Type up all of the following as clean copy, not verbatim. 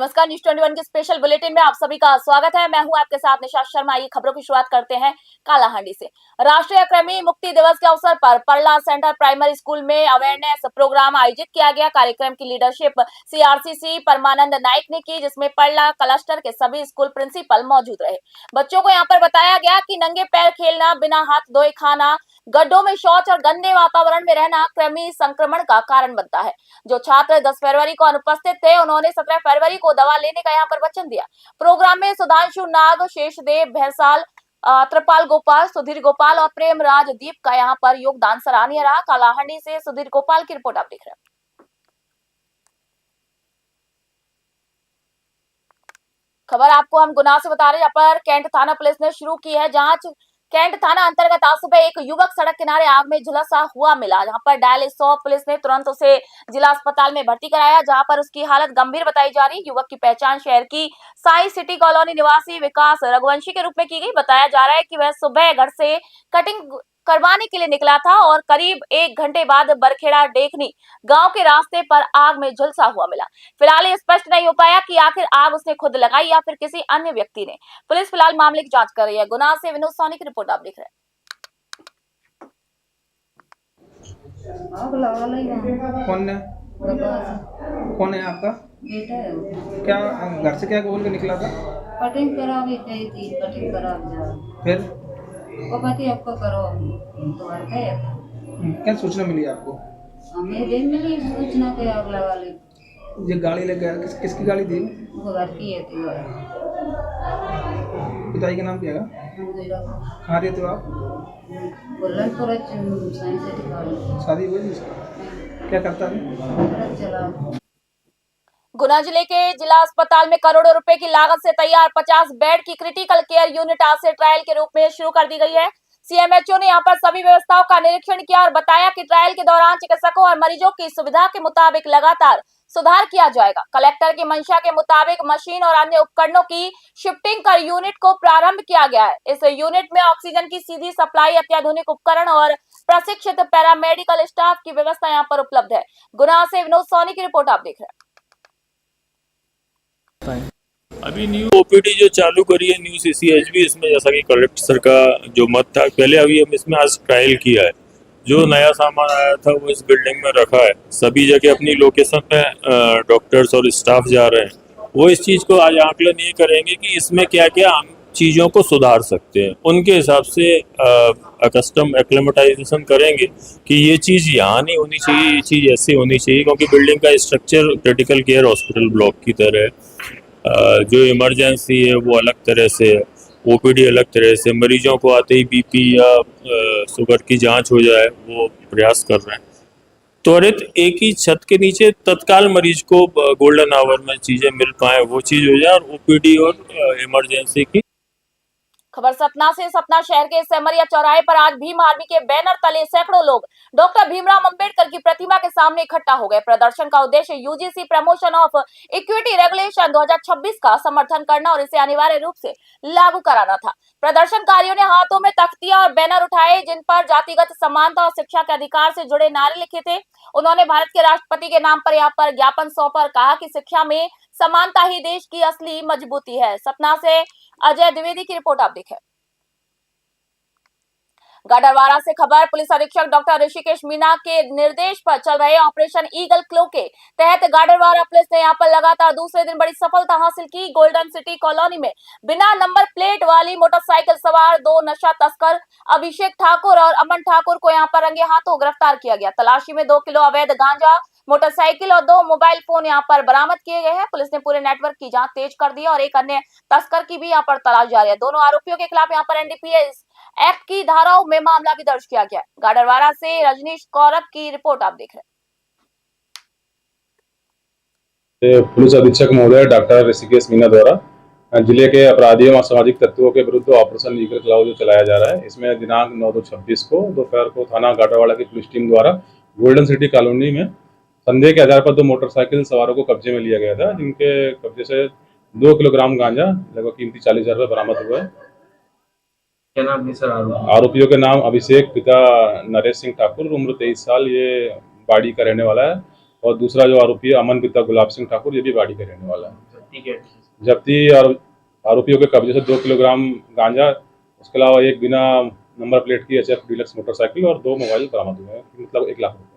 नमस्कार, न्यूज 21 के special bulletin में आप सभी का स्वागत है। मैं हूं आपके साथ निशा शर्मा। आइए खबरों की शुरुआत करते हैं कालाहांडी से। राष्ट्रीय कृमि मुक्ति दिवस के अवसर पर परला सेंटर प्राइमरी स्कूल में अवेयरनेस प्रोग्राम आयोजित किया गया। कार्यक्रम की लीडरशिप सीआरसीसी परमानंद नाइक ने की, जिसमें परला क्लस्टर के सभी स्कूल प्रिंसिपल मौजूद रहे। बच्चों को यहाँ पर बताया गया कि नंगे पैर खेलना, बिना हाथ धोए खाना, गड्ढों में शौच और गंदे वातावरण में रहना कृमि संक्रमण का कारण बनता है। जो छात्र 10 फरवरी को अनुपस्थित थे, उन्होंने 17 फरवरी को दवा लेने का यहाँ पर वचन दिया। प्रोग्राम में सुधांशु नाग, शेषदेव भैंसाल, त्रिपाल गोपाल, सुधीर गोपाल और प्रेम राजदीप का यहाँ पर योगदान सराहनीय रहा। कालाहांडी से सुधीर गोपाल की रिपोर्ट आप देख रहे हैं। खबर आपको हम गुना से बता रहे हैं, यहाँ पर कैंट थाना पुलिस ने शुरू की है जांच। कैंट थाना अंतर्गत आज सुबह एक युवक सड़क किनारे आग में झुलसा हुआ मिला, जहां पर डायल 100 पुलिस ने तुरंत उसे जिला अस्पताल में भर्ती कराया, जहां पर उसकी हालत गंभीर बताई जा रही। युवक की पहचान शहर की साई सिटी कॉलोनी निवासी विकास रघुवंशी के रूप में की गई। बताया जा रहा है कि वह सुबह घर से कटिंग करवाने के लिए निकला था और करीब 1 घंटे बाद बरखेड़ा डेखनी गांव के रास्ते पर आग में झुलसा हुआ मिला। फिलहाल ये स्पष्ट नहीं हो पाया कि आखिर आग उसने खुद लगाई या फिर किसी अन्य व्यक्ति ने। पुलिस फिलहाल मामले की जांच कर रही है। गुना से विनोद सोनी की रिपोर्ट आप देख रहे हैं। कौन है आपका बेटा है वो। क्या घर से क्या बोल के निकला था? कटिंग करावी गई थी, कटिंग करा जा। फिर वो कहती आपको करो तो घर गए। क्या सूचना मिली आपको? हमें भी मिली सूचना के आग लगा ली। ये गाड़ी लेके आया, किसकी गाड़ी थी? वो घर की है थी। पिताजी का नाम क्या है? कहाँ रहते हो आप? बुल्लनपुर साइंस सिटी कॉलेज। शादी हुई इसकी? क्या करता है? चला। गुना जिले के जिला अस्पताल में करोड़ों रुपए की लागत से तैयार 50 बेड की क्रिटिकल केयर यूनिट आज से ट्रायल के रूप में शुरू कर दी गई है। सीएमएचओ ने यहाँ पर सभी व्यवस्थाओं का निरीक्षण किया और बताया कि ट्रायल के दौरान चिकित्सकों और मरीजों की सुविधा के मुताबिक लगातार सुधार किया जाएगा। कलेक्टर की मंशा के मुताबिक मशीन और अन्य उपकरणों की शिफ्टिंग कर यूनिट को प्रारंभ किया गया है। इस यूनिट में ऑक्सीजन की सीधी सप्लाई, अत्याधुनिक उपकरण और प्रशिक्षित पैरामेडिकल स्टाफ की व्यवस्था यहाँ पर उपलब्ध है। गुना से विनोद सोनी की रिपोर्ट आप देख रहे हैं। अभी न्यू ओपीडी जो चालू करी है न्यू सीसीएचबी, इसमें जैसा कि कलेक्टर सर का जो मत था पहले, अभी हम इसमें आज ट्रायल किया है। जो नया सामान आया था वो इस बिल्डिंग में रखा है। सभी जगह अपनी लोकेशन में डॉक्टर्स और स्टाफ जा रहे हैं। वो इस चीज़ को आज आकलन ये करेंगे कि इसमें क्या क्या हम चीज़ों को सुधार सकते हैं। उनके हिसाब से कस्टम एक्लेमेटाइजेशन करेंगे कि ये चीज़ यहाँ नहीं होनी चाहिए, ये चीज़ ऐसे होनी चाहिए, क्योंकि बिल्डिंग का structure critical care hospital block की तरह है। जो इमरजेंसी है वो अलग तरह से है, ओपीडी अलग तरह से। मरीजों को आते ही बीपी या शुगर की जांच हो जाए वो प्रयास कर रहे हैं। त्वरित एक ही छत के नीचे तत्काल मरीज को गोल्डन आवर में चीज़ें मिल पाए, वो चीज़ हो जाए। और ओपीडी और इमरजेंसी की खबर सतना से। सतना शहर के सेमरिया चौराहे पर आज भीम आर्मी के बैनर तले सैकड़ों लोग डॉक्टर भीमराव अंबेडकर की प्रतिमा के सामने इकट्ठा हो गए। प्रदर्शन का उद्देश्य UGC promotion of equity regulation 2026 का समर्थन करना और इसे अनिवार्य रूप से लागू कराना था। प्रदर्शनकारियों ने हाथों में तख्तियां और बैनर उठाए, जिन पर जातिगत समानता और शिक्षा के अधिकार से जुड़े नारे लिखे थे। उन्होंने भारत के राष्ट्रपति के नाम पर यहाँ पर ज्ञापन सौंपा और कहा कि शिक्षा में समानता ही देश की असली मजबूती है। सतना से अजय द्विवेदी की रिपोर्ट आप देखें। गाडरवारा से खबर। पुलिस अधीक्षक डॉक्टर ऋषिकेश मीना के निर्देश पर चल रहे ऑपरेशन ईगल क्लो के तहत गाडरवारा पुलिस ने यहाँ पर लगातार दूसरे दिन बड़ी सफलता हासिल की। गोल्डन सिटी कॉलोनी में बिना नंबर प्लेट वाली मोटरसाइकिल सवार 2 नशा तस्कर अभिषेक ठाकुर और अमन ठाकुर को यहाँ पर रंगे हाथों गिरफ्तार किया गया। तलाशी में 2 किलो अवैध गांजा, मोटरसाइकिल और 2 मोबाइल फोन यहाँ पर बरामद किए गए हैं। पुलिस ने पूरे नेटवर्क की जांच तेज कर दी और एक अन्य तस्कर की भी यहाँ पर तलाश जारी है। दोनों आरोपियों के खिलाफ यहाँ पर एनडीपीएस एक्ट की धाराओं में मामला भी दर्ज किया गया। गाडरवारा से रजनीश कौरव की रिपोर्ट आप देख रहे हैं। पुलिस अधीक्षक महोदय डॉक्टर ऋषिकेश मीना द्वारा जिले के अपराधियों और सामाजिक तत्वों के विरुद्ध ऑपरेशन ईगल क्लो जो चलाया जा रहा है, इसमें दिनांक 9/2/26 को दोपहर को थाना गाडरवारा की पुलिस टीम द्वारा गोल्डन सिटी कॉलोनी में संदेह के आधार पर 2 मोटरसाइकिल सवारों को कब्जे में लिया गया था, जिनके कब्जे से 2 किलोग्राम गांजा लगभग कीमती 40,000 रुपये बरामद हुआ है। क्या नाम है सर? आरोपियों के नाम अभिषेक, पिता नरेश सिंह ठाकुर, उम्र 23 साल, ये बाड़ी का रहने वाला है। और दूसरा जो आरोपी है अमन, पिता गुलाब सिंह ठाकुर, ये भी बाड़ी का रहने वाला है। ठीक है। जब्ती और आरोपियों के कब्जे से 2 किलोग्राम गांजा, उसके अलावा एक बिना नंबर प्लेट की HF डीलक्स मोटरसाइकिल और 2 मोबाइल बरामद हुए हैं, मतलब 1 लाख रुपए।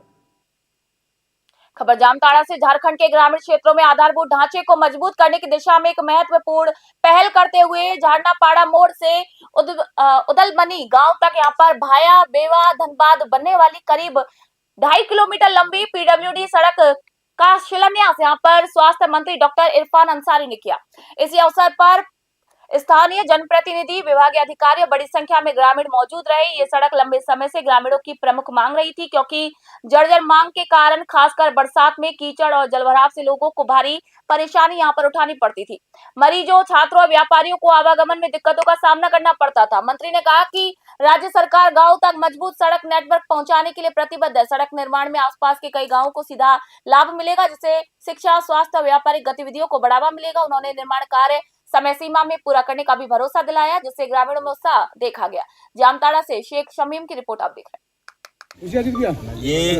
खबर जामताड़ा से। झारखंड के ग्रामीण क्षेत्रों में आधारभूत ढांचे को मजबूत करने की दिशा में एक महत्वपूर्ण पहल करते हुए झारनापाड़ा मोड़ से उदलमनी गांव तक यहां पर भाया बेवा धनबाद बनने वाली करीब 2.5 किलोमीटर लंबी PWD सड़क का शिलान्यास यहां पर स्वास्थ्य मंत्री डॉक्टर इरफान अंसारी ने किया। इसी अवसर पर स्थानीय जनप्रतिनिधि, विभागीय अधिकारी और बड़ी संख्या में ग्रामीण मौजूद रहे। ये सड़क लंबे समय से ग्रामीणों की प्रमुख मांग रही थी, क्योंकि जर्जर मांग के कारण खासकर बरसात में कीचड़ और जलभराव से लोगों को भारी परेशानी यहां पर उठानी पड़ती थी। मरीजों, छात्रों और व्यापारियों को आवागमन में दिक्कतों का सामना करना पड़ता था। मंत्री ने कहा कि राज्य सरकार गांव तक मजबूत सड़क नेटवर्क पहुंचाने के लिए प्रतिबद्ध है। सड़क निर्माण में आसपास के कई गांवों को सीधा लाभ मिलेगा, जिससे शिक्षा, स्वास्थ्य और व्यापारिक गतिविधियों को बढ़ावा मिलेगा। उन्होंने निर्माण कार्य समय सीमा में पूरा करने का भी भरोसा दिलाया, जिससे ग्रामीणों में उत्साह देखा गया। जामताड़ा से शेख शमीम की रिपोर्ट आप देख रहे हैं। ये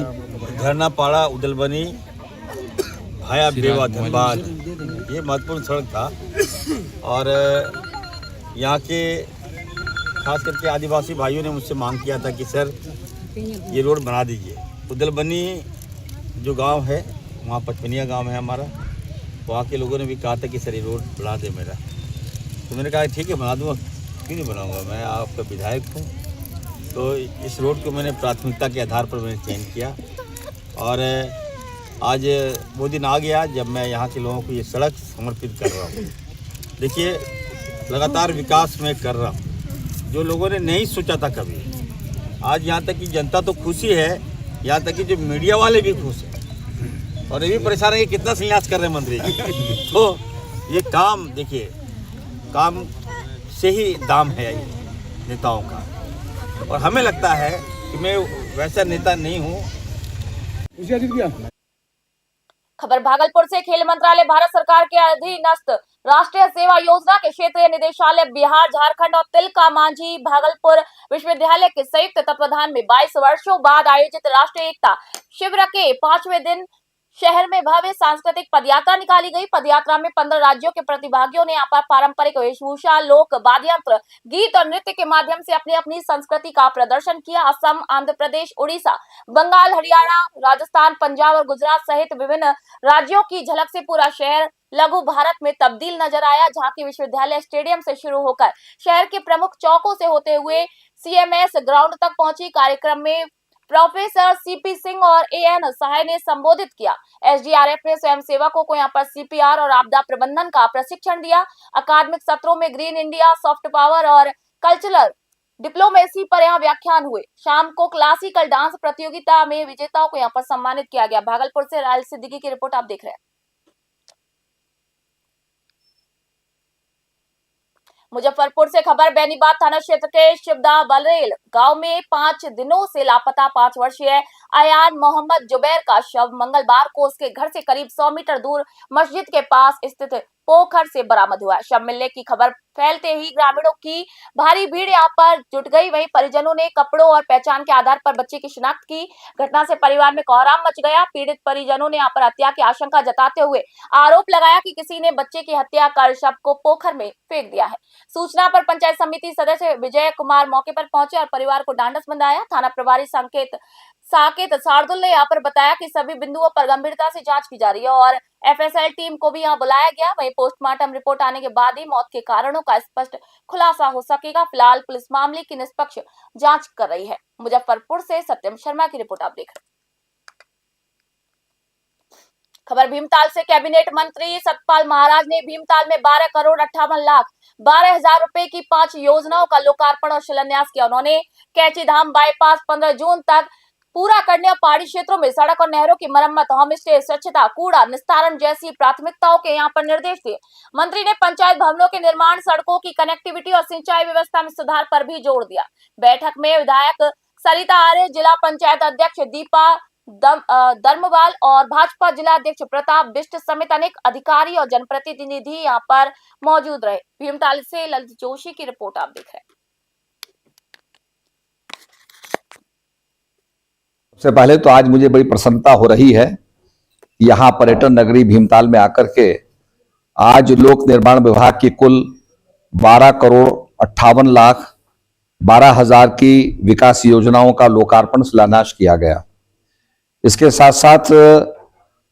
झरनापाड़ा उदलबनी भाया बेवा धनबाद ये महत्वपूर्ण सड़क था और यहाँ के खास करके आदिवासी भाइयों ने मुझसे मांग किया था कि सर ये रोड बना दीजिए। उदलबनी जो गांव है वहाँ पचपनिया गांव है हमारा, वहाँ के लोगों ने भी कहा था कि सर ये रोड बना दे मेरा। तो मैंने कहा ठीक है बना दूँगा, क्यों नहीं बनाऊँगा, मैं आपका विधायक हूँ। तो इस रोड को मैंने प्राथमिकता के आधार पर मैंने चयन किया और आज वो दिन आ गया जब मैं यहाँ के लोगों को ये सड़क समर्पित कर रहा हूँ। देखिए लगातार विकास मैं कर रहा हूँ, जो लोगों ने नहीं सोचा था कभी। आज यहाँ तक कि जनता तो खुशी है, यहाँ तक कि जो मीडिया वाले भी खुश हैं और ये भी परेशान है कि कितना संन्यास कर रहे हैं मंत्री जी। तो ये काम देखिए, काम से ही दाम है नेताओं का, और हमें लगता है कि मैं वैसा नेता नहीं हूँ। खबर भागलपुर से। खेल मंत्रालय भारत सरकार के अधीनस्थ राष्ट्रीय सेवा योजना के क्षेत्रीय निदेशालय बिहार, झारखंड और तिलका मांझी भागलपुर विश्वविद्यालय के संयुक्त तत्वाधान में 22 वर्षों बाद आयोजित राष्ट्रीय एकता शिविर के 5वें दिन शहर में भव्य सांस्कृतिक पदयात्रा निकाली गई। पदयात्रा में 15 राज्यों के प्रतिभागियों ने यहाँ पर पारंपरिक वेशभूषा, लोक वाद्य यंत्र, गीत और नृत्य के माध्यम से अपनी अपनी संस्कृति का प्रदर्शन किया। असम, आंध्र प्रदेश, उड़ीसा, बंगाल, हरियाणा, राजस्थान, पंजाब और गुजरात सहित विभिन्न राज्यों की झलक से पूरा शहर लघु भारत में तब्दील नजर आया। झांकी विश्वविद्यालय स्टेडियम से शुरू होकर शहर के प्रमुख चौकों से होते हुए CMS ग्राउंड तक पहुंची। कार्यक्रम में प्रोफेसर CP सिंह और AN सहाय ने संबोधित किया। SDRF ने स्वयंसेवकों को यहाँ पर CPR और आपदा प्रबंधन का प्रशिक्षण दिया। अकादमिक सत्रों में ग्रीन इंडिया, सॉफ्ट पावर और कल्चरल डिप्लोमेसी पर यहाँ व्याख्यान हुए। शाम को क्लासिकल डांस प्रतियोगिता में विजेताओं को यहाँ पर सम्मानित किया गया। भागलपुर से रायल सिद्दीकी की रिपोर्ट आप देख रहे हैं। मुजफ्फरपुर से खबर। बेनीबाद थाना क्षेत्र के शिवदा बलरेल गांव में 5 दिनों से लापता 5 वर्षीय अयान मोहम्मद जुबैर का शव मंगलवार को उसके घर से करीब 100 मीटर दूर मस्जिद के पास स्थित पोखर से बरामद हुआ। शव मिलने की खबर फैलते ही ग्रामीणों की भारी भीड़ यहाँ पर जुट गई। वहीं परिजनों ने कपड़ों और पहचान के आधार पर बच्चे की शिनाख्त की। घटना से परिवार में कोहराम मच गया। पीड़ित परिजनों ने यहाँ पर हत्या की आशंका जताते हुए आरोप लगाया कि किसी ने बच्चे की हत्या कर शव को पोखर में फेंक दिया है। सूचना पर पंचायत समिति सदस्य विजय कुमार मौके पर पहुंचे और परिवार को ढांढस बंधाया। थाना प्रभारी साकेत शार्दुल ने यहाँ पर बताया कि सभी बिंदुओं पर गंभीरता से जांच की जा रही है और FSL टीम को भी यहाँ बुलाया गया। वहीं पोस्टमार्टम रिपोर्ट आने के बाद ही मौत के कारणों का स्पष्ट खुलासा हो सकेगा। फिलहाल पुलिस मामले की निष्पक्ष जांच कर रही है। मुजफ्फरपुर से सत्यम शर्मा की रिपोर्ट आप देख रहे हैं। खबर भीमताल से। कैबिनेट मंत्री सतपाल महाराज ने भीमताल में 12 करोड़ 58 लाख 12 हजार रुपए की 5 योजनाओं का लोकार्पण और शिलान्यास किया। उन्होंने कैचीधाम बाईपास 15 जून तक पूरा करने और पहाड़ी क्षेत्रों में सड़क और नहरों की मरम्मत, होम स्टे, स्वच्छता, कूड़ा निस्तारण जैसी प्राथमिकताओं के यहाँ पर निर्देश दिए। मंत्री ने पंचायत भवनों के निर्माण, सड़कों की कनेक्टिविटी और सिंचाई व्यवस्था में सुधार पर भी जोर दिया। बैठक में विधायक सरिता आर्य, जिला पंचायत अध्यक्ष दीपा धर्मवाल और भाजपा जिला अध्यक्ष प्रताप बिष्ट समेत अनेक अधिकारी और जनप्रतिनिधि यहाँ पर मौजूद रहे। भीमताल से ललित जोशी की रिपोर्ट आप देख रहे हैं। सबसे पहले तो आज मुझे बड़ी प्रसन्नता हो रही है यहाँ पर्यटन नगरी भीमताल में आकर के आज लोक निर्माण विभाग की कुल 12,58,12,000 की विकास योजनाओं का लोकार्पण शिलान्यास किया गया। इसके साथ साथ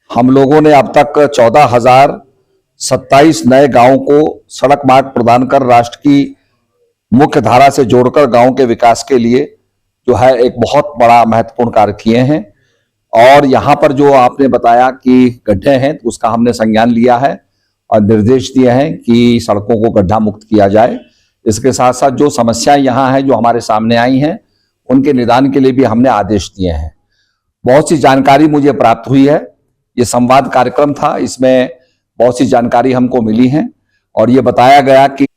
हम लोगों ने अब तक 14,027 नए गांवों को सड़क मार्ग प्रदान कर राष्ट्र की मुख्य धारा से जोड़कर गांव के विकास के लिए जो है एक बहुत बड़ा महत्वपूर्ण कार्य किए हैं। और यहां पर जो आपने बताया कि गड्ढे हैं, तो उसका हमने संज्ञान लिया है और निर्देश दिए हैं कि सड़कों को गड्ढा मुक्त किया जाए। इसके साथ साथ जो समस्याएं यहाँ हैं जो हमारे सामने आई हैं, उनके निदान के लिए भी हमने आदेश दिए हैं। बहुत सी जानकारी मुझे प्राप्त हुई है। ये संवाद कार्यक्रम था, इसमें बहुत सी जानकारी हमको मिली है और ये बताया गया कि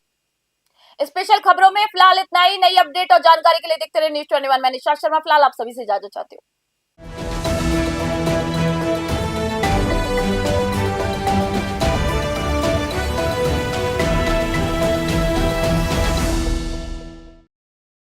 स्पेशल खबरों में फिलहाल इतना ही। नई अपडेट और जानकारी के लिए देखते रहे न्यूज़ 21। मैं निशा शर्मा फिलहाल आप सभी से इजाजत चाहती हूँ।